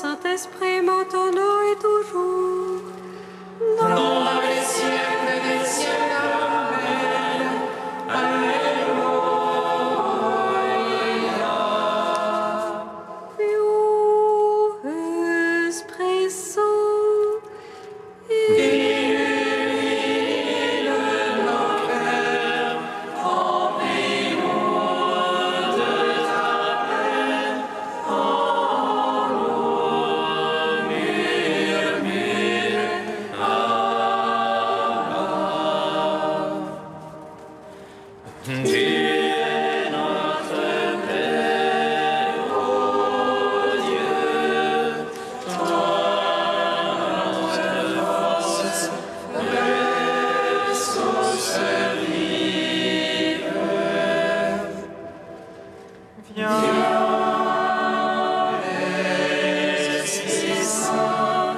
Saint-Esprit, maintenant et toujours, dans les siècles des siècles. Amen. Alléluia. ô Esprit Saint, Illumine nos cœurs, remplis-nous de ta paix, en nous murmure Abba. Tu es notre Père, ô Dieu, toi notre force, ressource vive. Viens, Esprit Saint,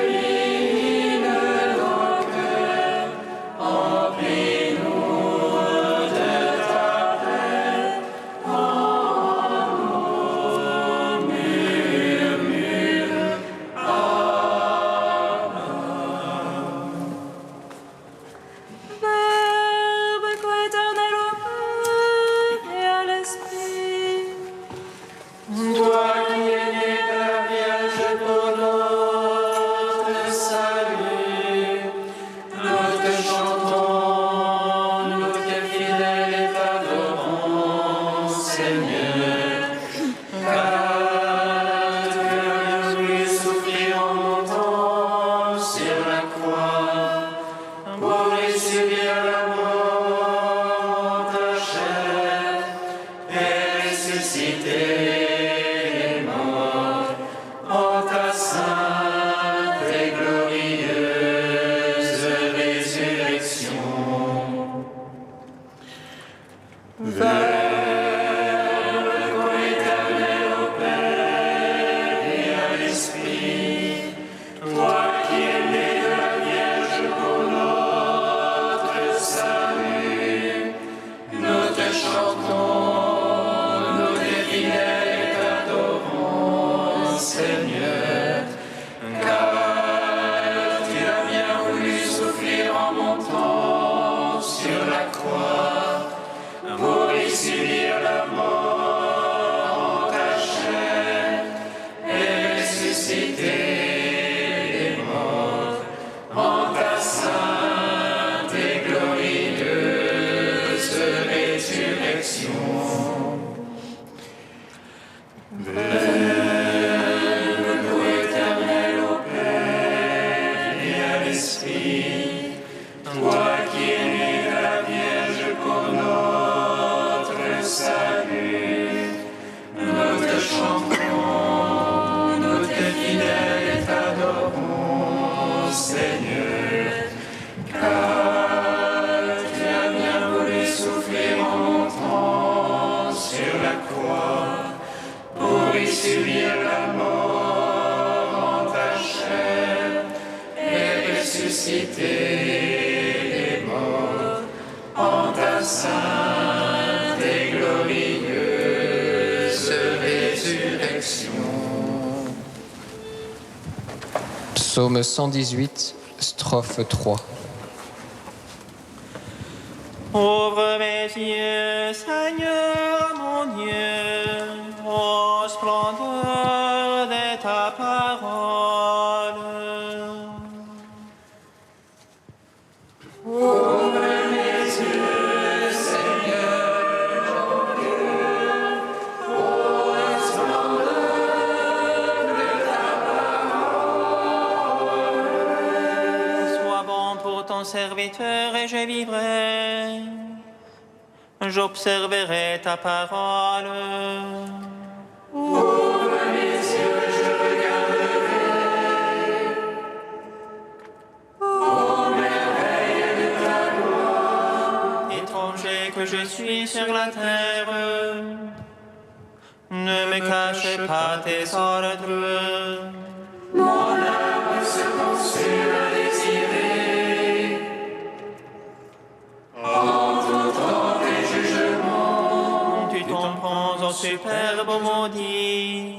illumine nos cœurs, remplis-nous de ta paix, en nous murmure Verbe coéternel au Père et à l'Esprit, Toi qui es né de la Vierge pour notre salut, nous te chantons, nous t'es fidèles et t'adorons, Seigneur, car tu as bien voulu souffrir en montant sur la croix pour y subir la mort de ta chair et ressusciter les morts en ta sainte et glorieuse résurrection. Verbe coéternel au Père et à l'Esprit, toi qui es né de la Vierge pour notre salut, nous te chantons, nous t'es fidèles et t'adorons, Seigneur, car tu as bien voulu souffrir en montant sur la croix pour y subir la mort en ta chair et ressusciter les morts en ta sainte et glorieuse résurrection. Verbe coéternel au Père et à l'Esprit, toi qui es né de la Vierge pour notre salut, nous te chantons, nous t'es fidèles et t'adorons, Seigneur, car tu as bien voulu souffrir en montant sur la croix pour y subir la mort en ta chair et ressusciter les morts en ta sainte et glorieuse résurrection. Psaume 118, strophe 3. Ouvre mes yeux, Seigneur mon Dieu, ô splendeur de ta parole. Ouvre mes yeux, Seigneur, mon Dieu, ô splendeur de ta parole. Sois bon pour ton serviteur et je vivrai. J'observerai ta parole. Ouvre mes yeux, je regarderai. Ô merveille de ta gloire. Étranger que je suis sur la terre, ne me cache pas tes ordres. Mon âme se consume à désirer. En tout temps tes jugements. Tu t'en prends au superbe maudit.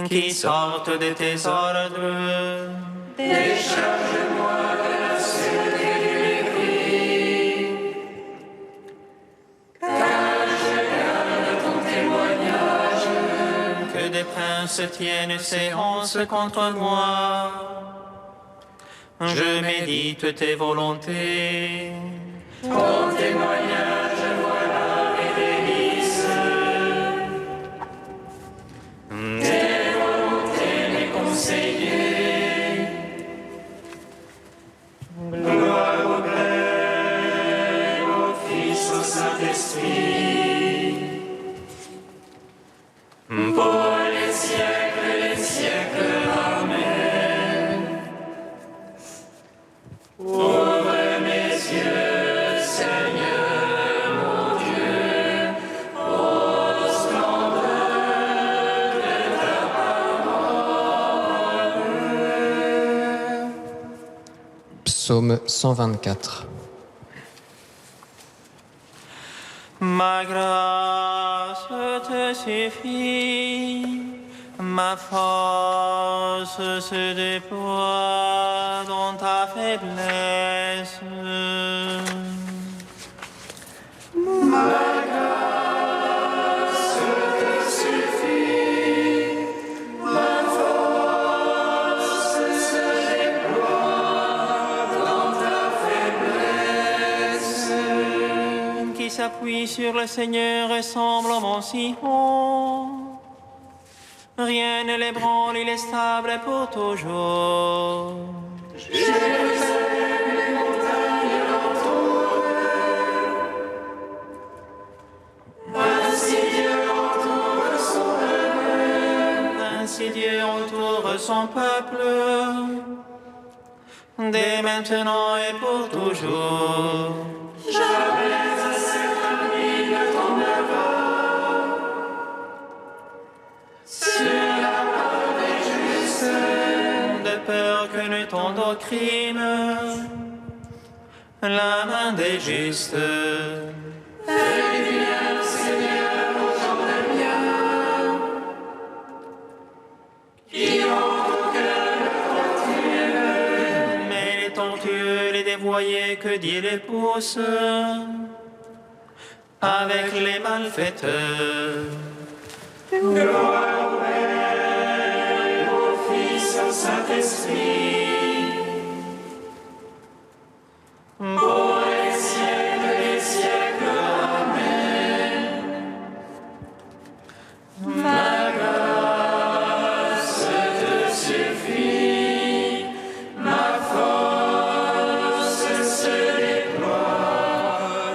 qui sortent de tes ordres. Décharge-moi de la sûreté du mépris, car je garde ton témoignage. Que des princes tiennent séance contre moi. Je médite tes volontés. Ton témoignage, voilà mes délices. Tes volontés, mes conseillers. Gloire au Père, au Fils, au Saint-Esprit. Pour les siècles et les siècles. Amen. Ouvre mes yeux, Seigneur, mon Dieu, au splendeur de ta parole. Psaume 124. Ma grâce te suffit, ma force se déploie dans ta faiblesse. Qui s'appuie sur le Seigneur ressemble à mon Sion. Rien ne l'ébranle, il est stable pour toujours. Ainsi Dieu entoure son peuple, dès maintenant et pour toujours. De peur que ne tombe au crime, la main des justes. Mais les tortueux, les dévoyés, que Dieu les pousse, avec les malfaiteurs. Saint-Esprit, pour les siècles des siècles. Amen. Ma grâce te suffit, ma force se déploie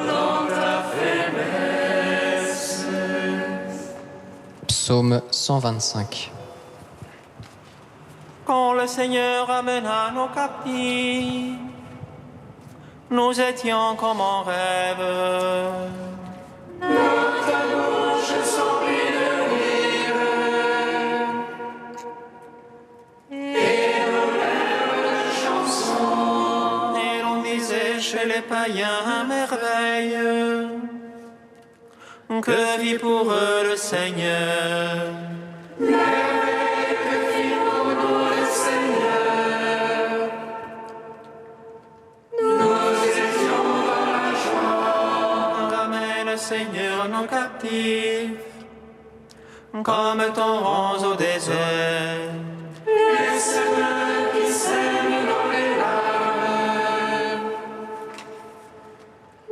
dans ta faiblesse. Psaume 125. Quand le Seigneur amena nos captifs, nous étions comme en rêve. Notre bouche s'emplit de rire, et nos lèvres de chansons. Et l'on disait chez les païens à merveille, que vit pour eux le Seigneur. Seigneur, nos captifs, comme torrents au désert. Les semeurs qui sèment dans les larmes,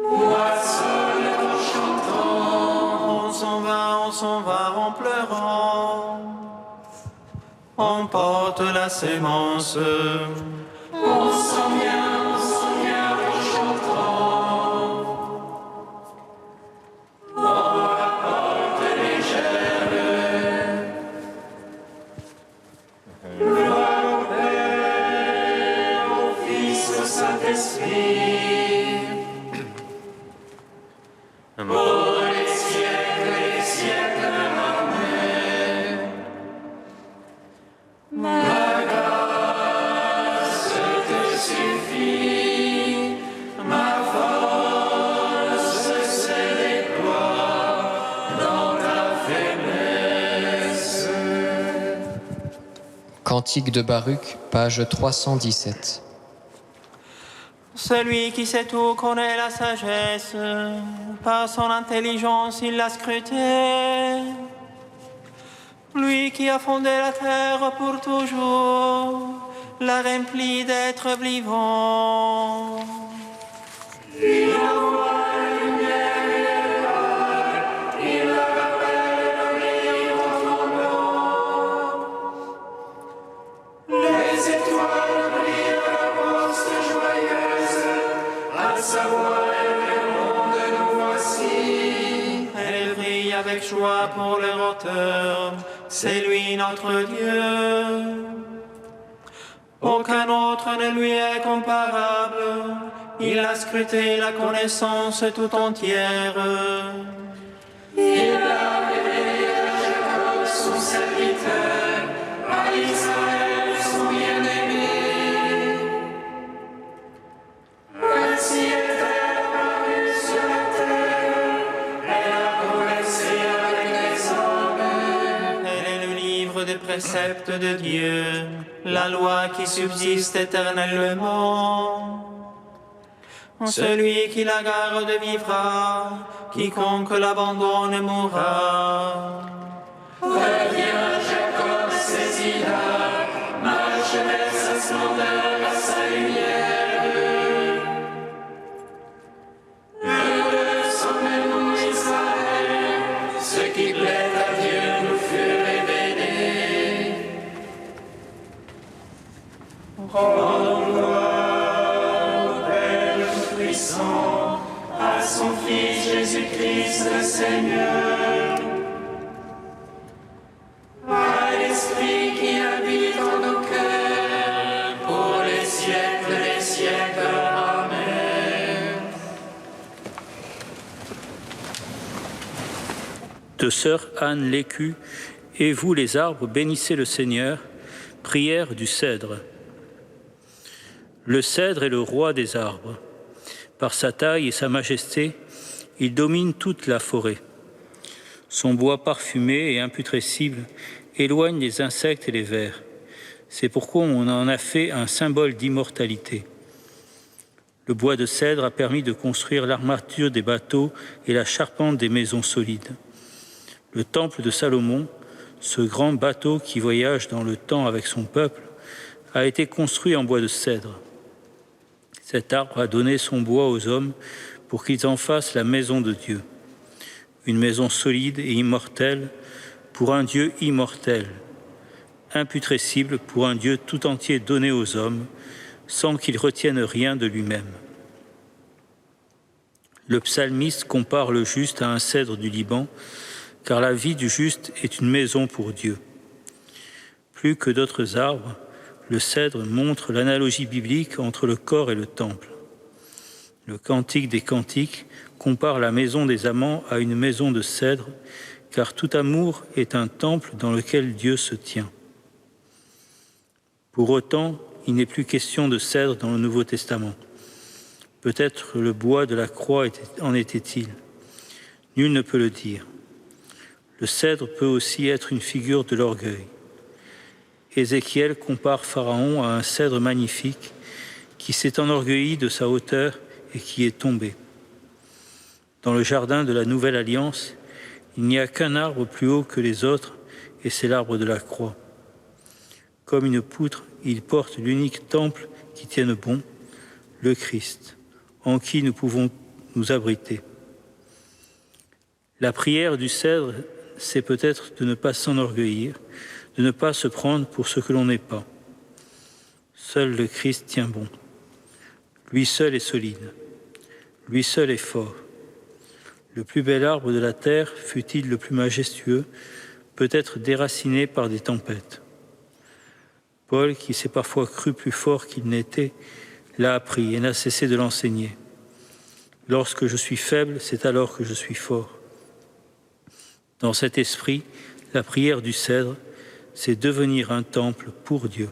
moissonnent en chantant. On s'en va en pleurant. On porte la sémence. On s'en vient en chantant. Pour les siècles et les siècles. Amen. Ma grâce te suffit, ma force se déploie dans ta faiblesse. Cantique de Baruch, page 317. Celui qui sait tout connaît la sagesse. Par son intelligence, il l'a scruté. Lui qui a fondé la terre pour toujours, l'a remplie d'êtres vivants. Il envoie la lumière et les vagues, il rappelle le rayon tremblant. Les étoiles brillent à la poste joyeuse, à savoir le monde nous voici. Elle brille avec joie pour leur auteur, c'est lui notre Dieu. Aucun autre ne lui est comparable, il a scruté la connaissance tout entière. Il a révélé à Jacob son serviteur, à Israël son bien-aimé. Ainsi est-elle apparue sur la terre, elle a progressé avec les hommes. Elle est le livre des préceptes de Dieu, la loi qui subsiste éternellement. Celui qui la garde vivra, quiconque l'abandonne mourra. Reviens Jacob, saisis-la, marche vers sa splendeur, à sa lumière. Heureux sommes-nous Israël, ce qui plaît à Dieu nous fut révélé. Rendons gloire au Père Tout-Puissant, à son Fils Jésus-Christ le Seigneur, à l'Esprit qui habite en nos cœurs, pour les siècles des siècles. Amen. De sœur Anne Lécu, et vous les arbres, bénissez le Seigneur. Prière du cèdre. Le cèdre est le roi des arbres. Par sa taille et sa majesté, il domine toute la forêt. Son bois parfumé et imputrescible éloigne les insectes et les vers. C'est pourquoi on en a fait un symbole d'immortalité. Le bois de cèdre a permis de construire l'armature des bateaux et la charpente des maisons solides. Le temple de Salomon, ce grand bateau qui voyage dans le temps avec son peuple, a été construit en bois de cèdre. Cet arbre a donné son bois aux hommes pour qu'ils en fassent la maison de Dieu. Une maison solide et immortelle pour un Dieu immortel, imputrescible pour un Dieu tout entier donné aux hommes, sans qu'il retienne rien de lui-même. Le psalmiste compare le juste à un cèdre du Liban, car la vie du juste est une maison pour Dieu. Plus que d'autres arbres, le cèdre montre l'analogie biblique entre le corps et le temple. Le Cantique des Cantiques compare la maison des amants à une maison de cèdre, car tout amour est un temple dans lequel Dieu se tient. Pour autant, il n'est plus question de cèdre dans le Nouveau Testament. Peut-être le bois de la croix en était-il. Nul ne peut le dire. Le cèdre peut aussi être une figure de l'orgueil. Ézéchiel compare Pharaon à un cèdre magnifique qui s'est enorgueilli de sa hauteur et qui est tombé. Dans le jardin de la Nouvelle Alliance, il n'y a qu'un arbre plus haut que les autres, et c'est l'arbre de la croix. Comme une poutre, il porte l'unique temple qui tienne bon, le Christ, en qui nous pouvons nous abriter. La prière du cèdre, c'est peut-être de ne pas s'enorgueillir, de ne pas se prendre pour ce que l'on n'est pas. Seul le Christ tient bon. Lui seul est solide. Lui seul est fort. Le plus bel arbre de la terre, fût-il le plus majestueux, peut être déraciné par des tempêtes. Paul, qui s'est parfois cru plus fort qu'il n'était, l'a appris et n'a cessé de l'enseigner. Lorsque je suis faible, c'est alors que je suis fort. Dans cet esprit, la prière du cèdre, c'est devenir un temple pour Dieu.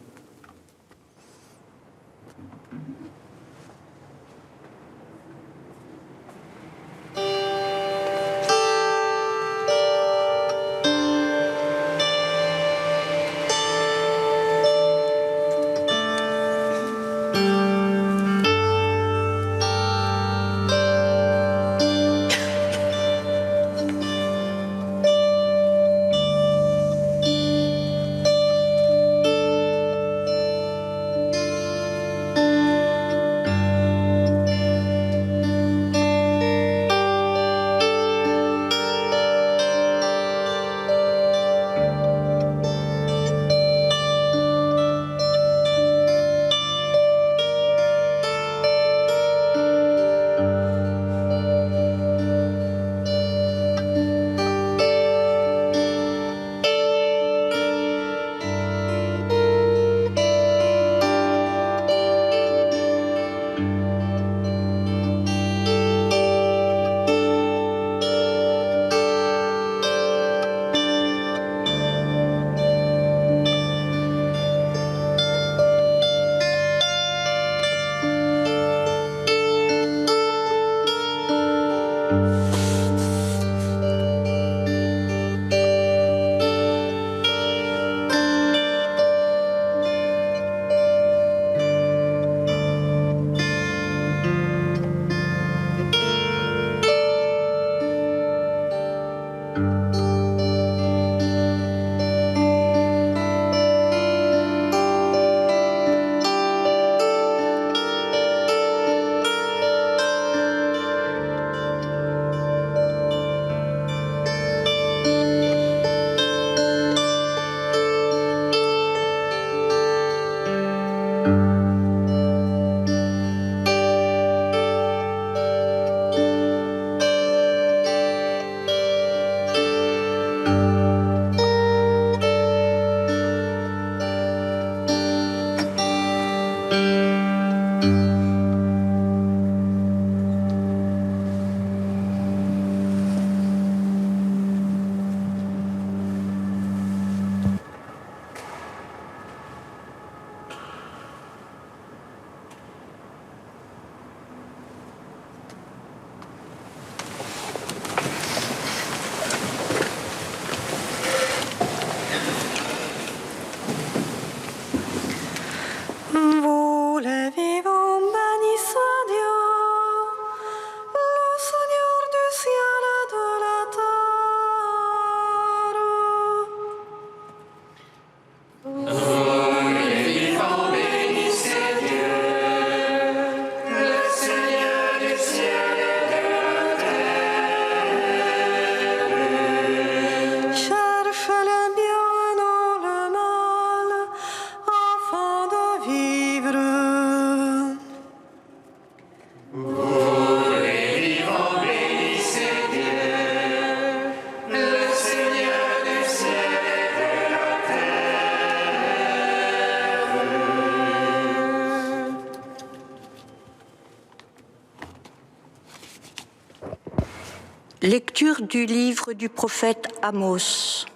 Lecture du livre du prophète Amos.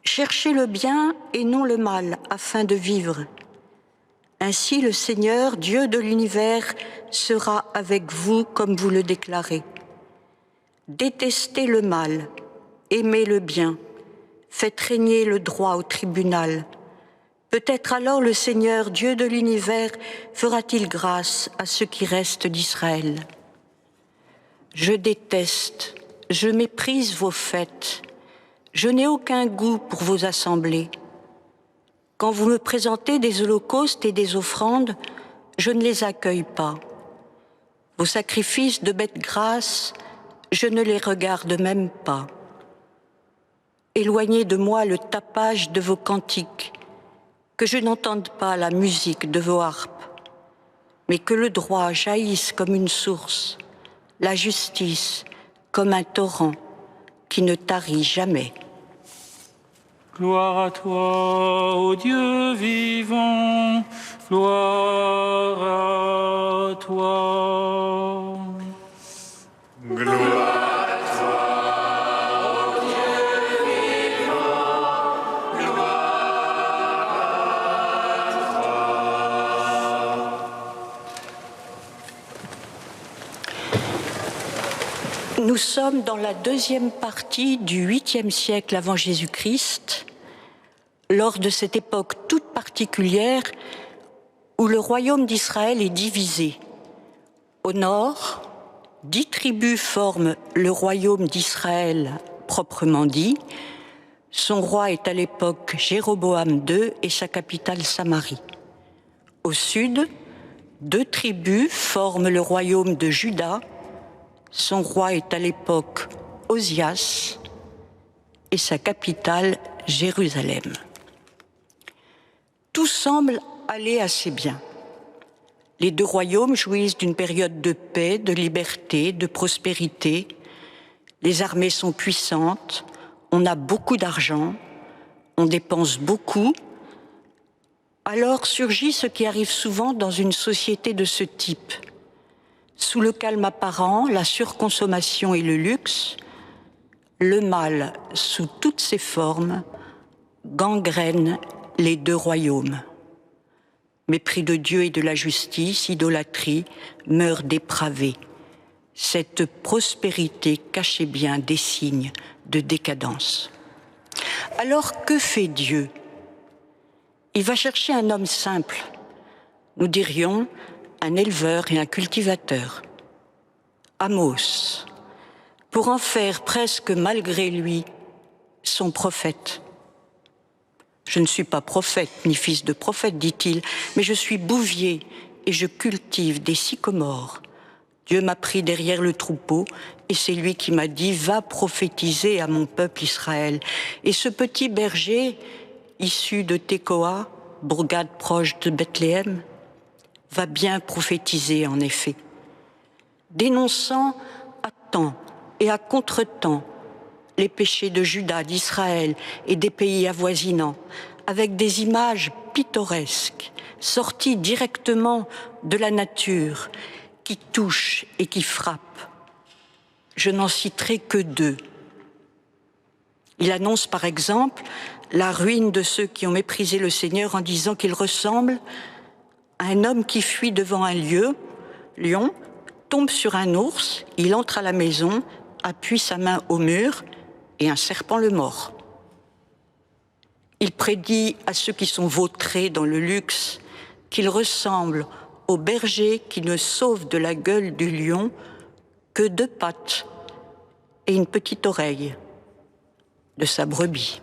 Cherchez le bien et non le mal, afin de vivre. Ainsi le Seigneur, Dieu de l'univers, sera avec vous comme vous le déclarez. Détestez le mal, aimez le bien, faites régner le droit au tribunal. Peut-être alors le Seigneur, Dieu de l'univers, fera-t-il grâce à ceux qui restent d'Israël. Je déteste, je méprise vos fêtes, je n'ai aucun goût pour vos assemblées. Quand vous me présentez des holocaustes et des offrandes, je ne les accueille pas. Vos sacrifices de bêtes grasses, je ne les regarde même pas. Éloignez de moi le tapage de vos cantiques, que je n'entende pas la musique de vos harpes, mais que le droit jaillisse comme une source, la justice comme un torrent qui ne tarit jamais. Gloire à toi, ô Dieu vivant, gloire à toi. Gloire à toi, ô Dieu vivant, gloire à toi. Nous sommes dans la deuxième partie du 8e siècle avant Jésus-Christ, lors de cette époque toute particulière où le royaume d'Israël est divisé. Au nord, 10 tribus forment le royaume d'Israël proprement dit. Son roi est à l'époque Jéroboam II et sa capitale Samarie. Au sud, 2 tribus forment le royaume de Juda. Son roi est à l'époque Osias et sa capitale Jérusalem. Tout semble aller assez bien. Les 2 royaumes jouissent d'une période de paix, de liberté, de prospérité. Les armées sont puissantes, on a beaucoup d'argent, on dépense beaucoup. Alors surgit ce qui arrive souvent dans une société de ce type. Sous le calme apparent, la surconsommation et le luxe, le mal, sous toutes ses formes, gangrène les 2 royaumes. Mépris de Dieu et de la justice, idolâtrie, mœurs dépravées. Cette prospérité cachait bien des signes de décadence. Alors que fait Dieu? Il va chercher un homme simple, nous dirions un éleveur et un cultivateur, Amos, pour en faire presque malgré lui son prophète. Je ne suis pas prophète ni fils de prophète, dit-il, mais je suis bouvier et je cultive des sycomores. Dieu m'a pris derrière le troupeau et c'est lui qui m'a dit « Va prophétiser à mon peuple Israël ». Et ce petit berger, issu de Tekoa, bourgade proche de Bethléem, va bien prophétiser en effet, dénonçant à temps et à contre-temps les péchés de Juda, d'Israël et des pays avoisinants, avec des images pittoresques, sorties directement de la nature, qui touchent et qui frappent. Je n'en citerai que deux. Il annonce par exemple la ruine de ceux qui ont méprisé le Seigneur en disant qu'il ressemble à un homme qui fuit devant un lion, tombe sur un ours, il entre à la maison, appuie sa main au mur et un serpent le mord. Il prédit à ceux qui sont vautrés dans le luxe qu'il ressemble au berger qui ne sauve de la gueule du lion que 2 pattes et une petite oreille de sa brebis.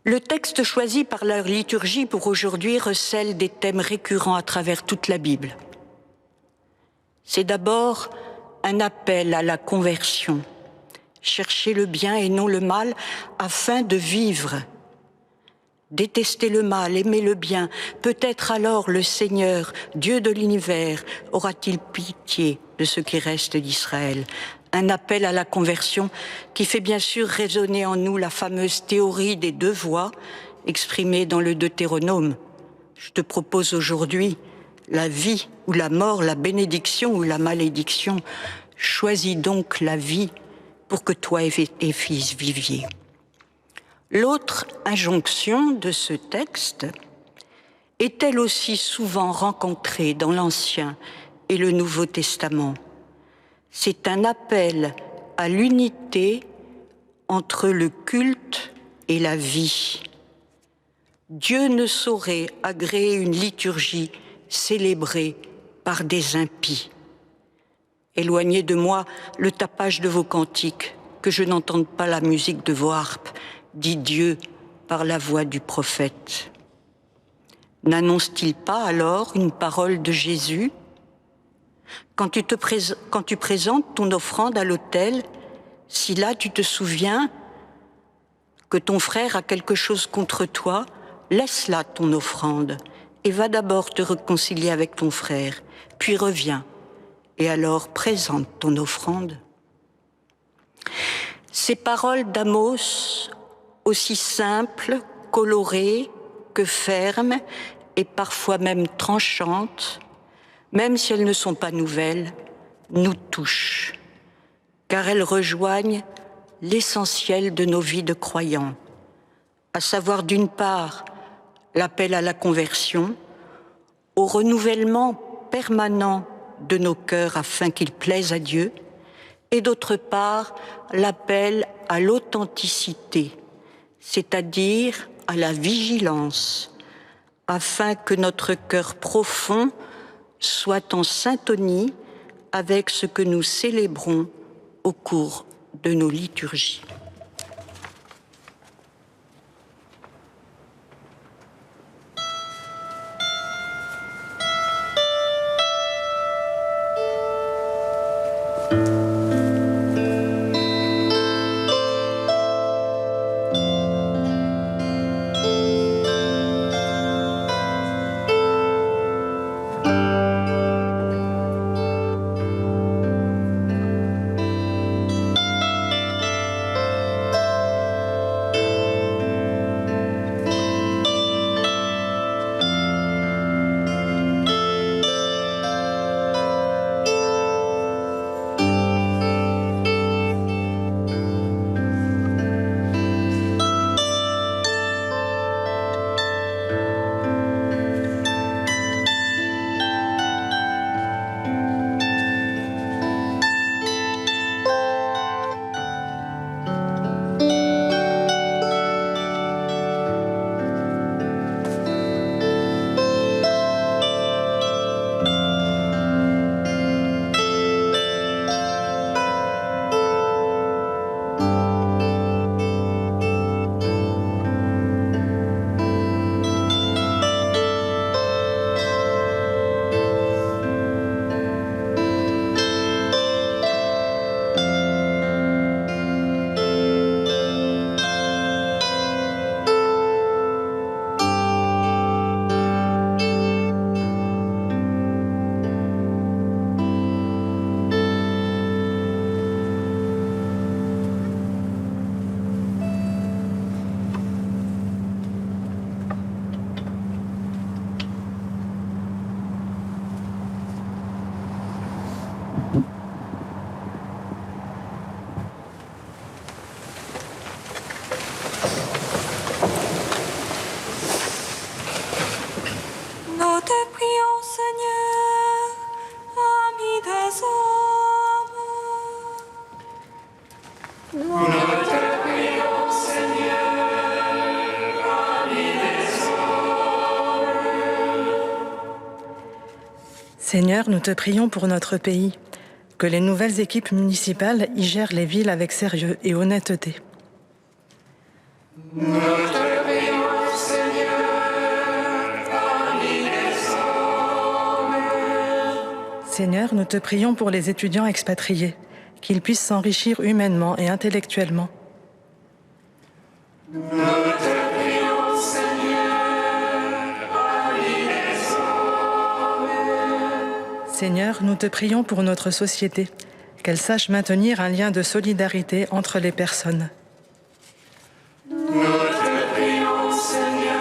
Le texte choisi par leur liturgie pour aujourd'hui recèle des thèmes récurrents à travers toute la Bible. C'est d'abord un appel à la conversion, chercher le bien et non le mal afin de vivre. Détester le mal, aimer le bien, peut-être alors le Seigneur, Dieu de l'univers, aura-t-il pitié de ce qui reste d'Israël. Un appel à la conversion qui fait bien sûr résonner en nous la fameuse théorie des 2 voies exprimée dans le Deutéronome. Je te propose aujourd'hui la vie ou la mort, la bénédiction ou la malédiction. Choisis donc la vie pour que toi et tes fils viviez. L'autre injonction de ce texte est elle aussi souvent rencontrée dans l'Ancien et le Nouveau Testament. C'est un appel à l'unité entre le culte et la vie. Dieu ne saurait agréer une liturgie célébrée par des impies. Éloignez de moi le tapage de vos cantiques, que je n'entende pas la musique de vos harpes, dit Dieu par la voix du prophète. N'annonce-t-il pas alors une parole de Jésus ? Quand tu présentes ton offrande à l'autel, si là tu te souviens que ton frère a quelque chose contre toi, laisse là ton offrande et va d'abord te réconcilier avec ton frère, puis reviens et alors présente ton offrande. Ces paroles d'Amos, aussi simples, colorées que fermes et parfois même tranchantes, même si elles ne sont pas nouvelles, nous touchent, car elles rejoignent l'essentiel de nos vies de croyants, à savoir d'une part l'appel à la conversion, au renouvellement permanent de nos cœurs afin qu'ils plaisent à Dieu, et d'autre part l'appel à l'authenticité, c'est-à-dire à la vigilance, afin que notre cœur profond soit en syntonie avec ce que nous célébrons au cours de nos liturgies. Seigneur, nous te prions pour notre pays, que les nouvelles équipes municipales y gèrent les villes avec sérieux et honnêteté. Nous te prions, Seigneur, parmi les hommes. Seigneur, nous te prions pour les étudiants expatriés, qu'ils puissent s'enrichir humainement et intellectuellement. Nous te prions, Seigneur, parmi les hommes. Seigneur, nous te prions pour notre société, qu'elle sache maintenir un lien de solidarité entre les personnes. Nous te prions, Seigneur,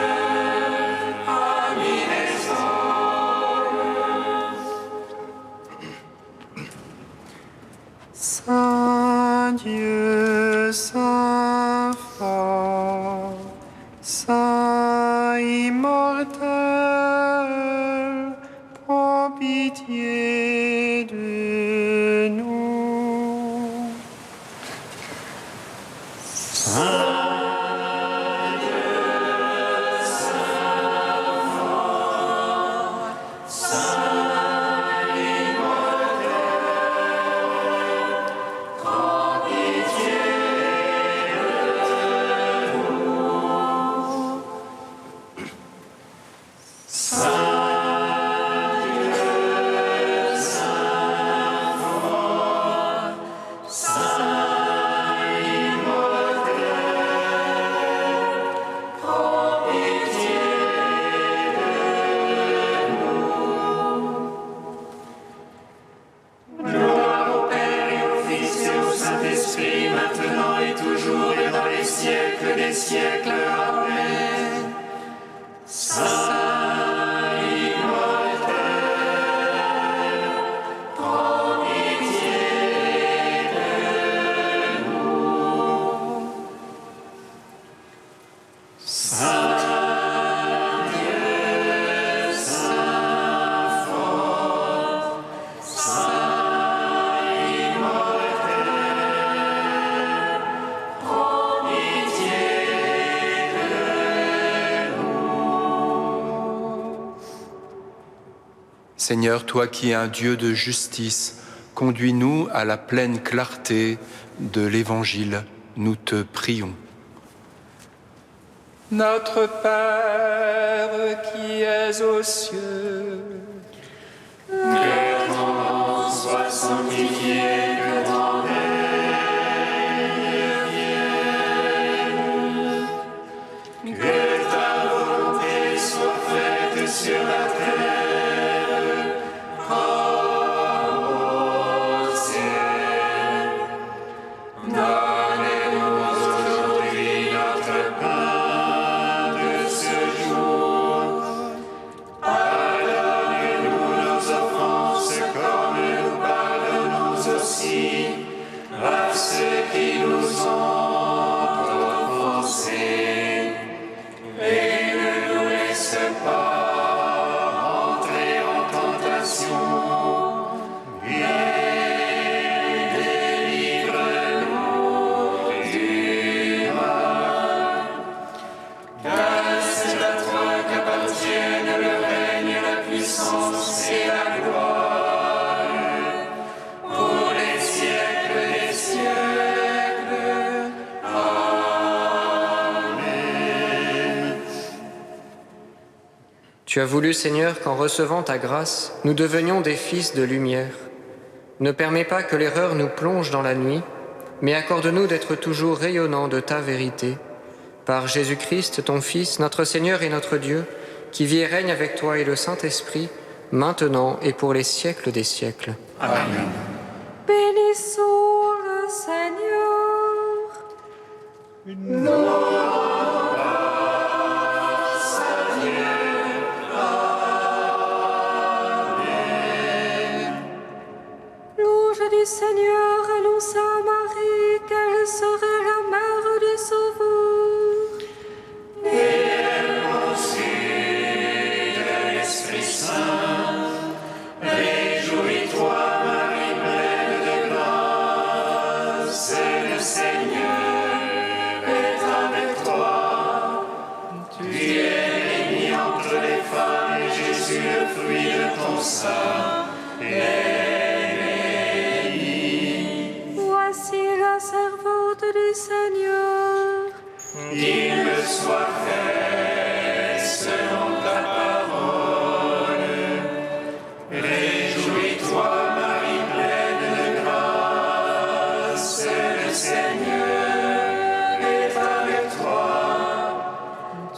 parmi les hommes. Saint Dieu, Saint fort, Saint immortel, prends pitié de nous. Seigneur, toi qui es un Dieu de justice, conduis-nous à la pleine clarté de l'Évangile, nous te prions. Notre Père qui es aux cieux, Que ton nom soit sanctifié, que ton règne vienne, que ta volonté soit faite sur la terre comme au ciel. Donne-nous aujourd'hui notre pain de ce jour. Pardonne-nous nos offenses comme nous pardonnons aussi à ceux qui nous ont offensés. Et ne nous laisse pas entrer en tentation, mais délivre-nous du mal. Car c'est à toi qu'appartiennent le règne, la puissance et la gloire pour les siècles des siècles. Amen. Tu as voulu, Seigneur, qu'en recevant ta grâce, nous devenions des fils de lumière. Ne permets pas que l'erreur nous plonge dans la nuit, mais accorde-nous d'être toujours rayonnants de ta vérité. Par Jésus-Christ, ton Fils, notre Seigneur et notre Dieu, qui vit et règne avec toi et le Saint-Esprit, maintenant et pour les siècles des siècles. Amen. Bénissons le Seigneur. Louange du Seigneur, annonça à Marie qu'elle serait la mère du Sauveur. Et elle conçut de l'Esprit Saint. Réjouis-toi, Marie, pleine de grâce, le Seigneur est avec toi. Tu es bénie entre les femmes, et Jésus, le fruit de ton sein, est béni. Voici la servante du Seigneur. Qu'il me soit fait selon ta parole. Réjouis-toi, Marie pleine de grâce, le Seigneur est avec toi.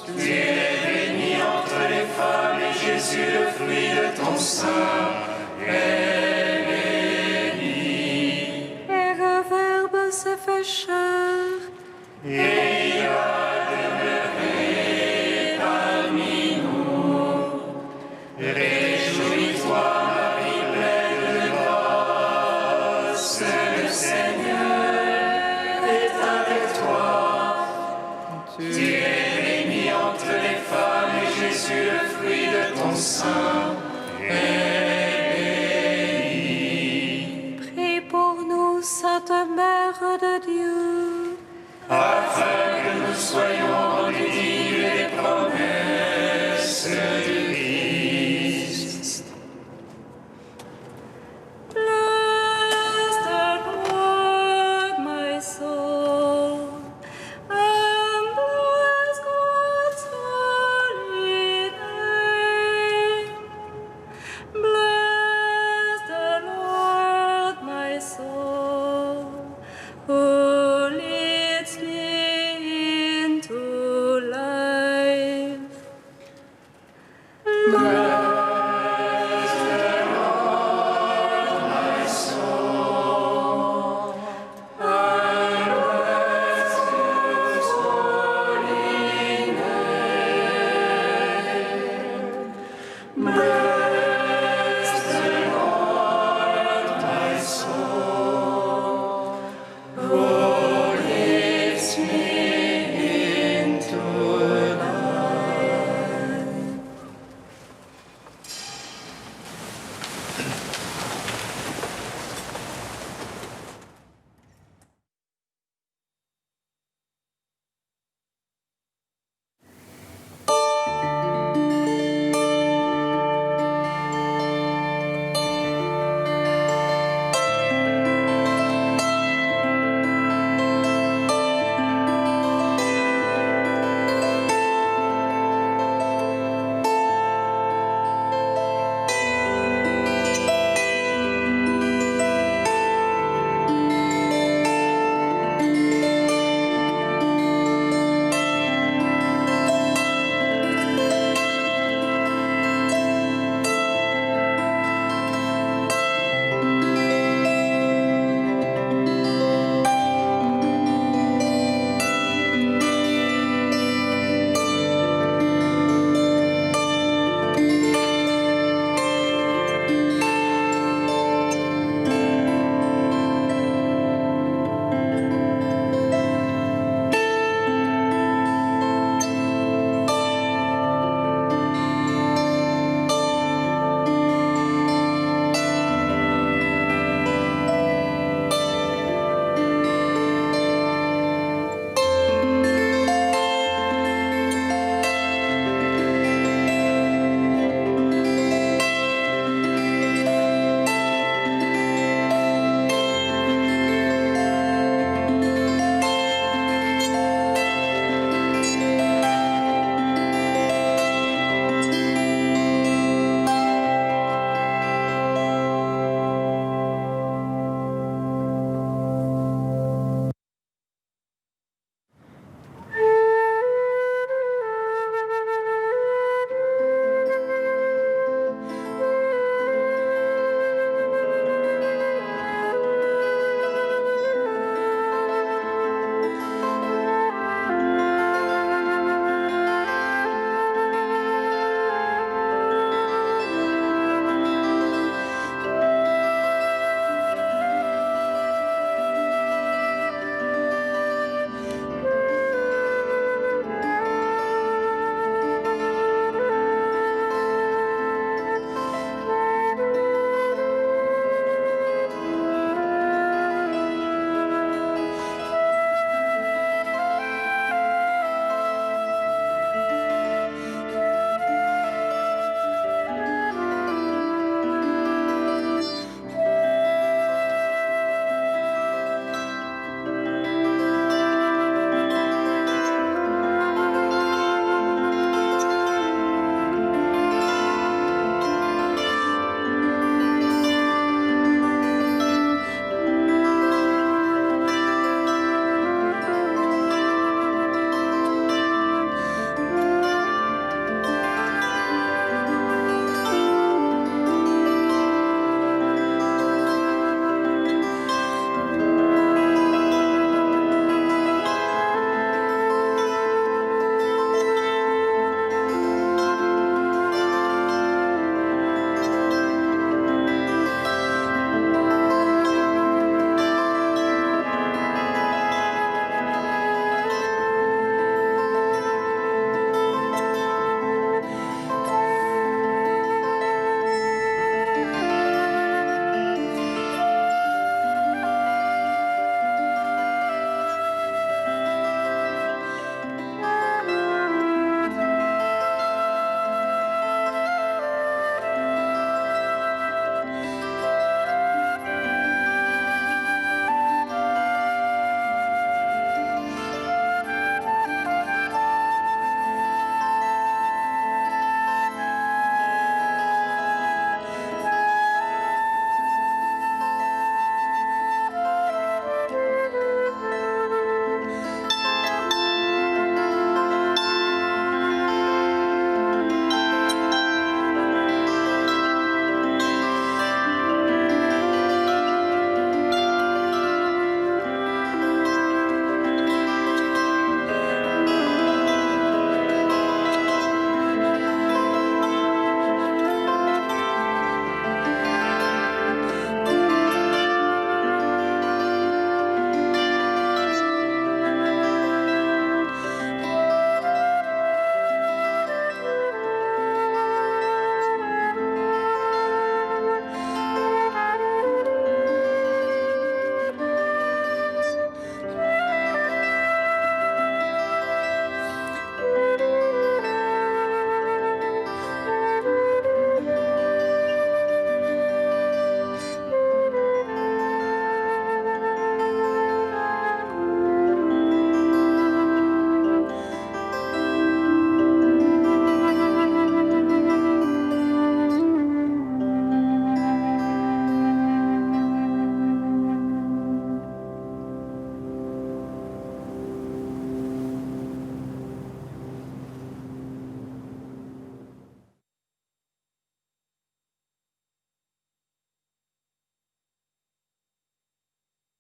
Tu es bénie entre les femmes, et Jésus, le fruit de ton sein, est béni. Et le Verbe s'est fait chair. Et il a demeuré parmi nous. Réjouis-toi, Marie pleine de grâce, le Seigneur est avec toi. Tu es bénie entre les femmes, et Jésus, le fruit de ton sein, est béni. Prie pour nous, Sainte Mère de Dieu. Afin que nous soyons rendus dignes des promesses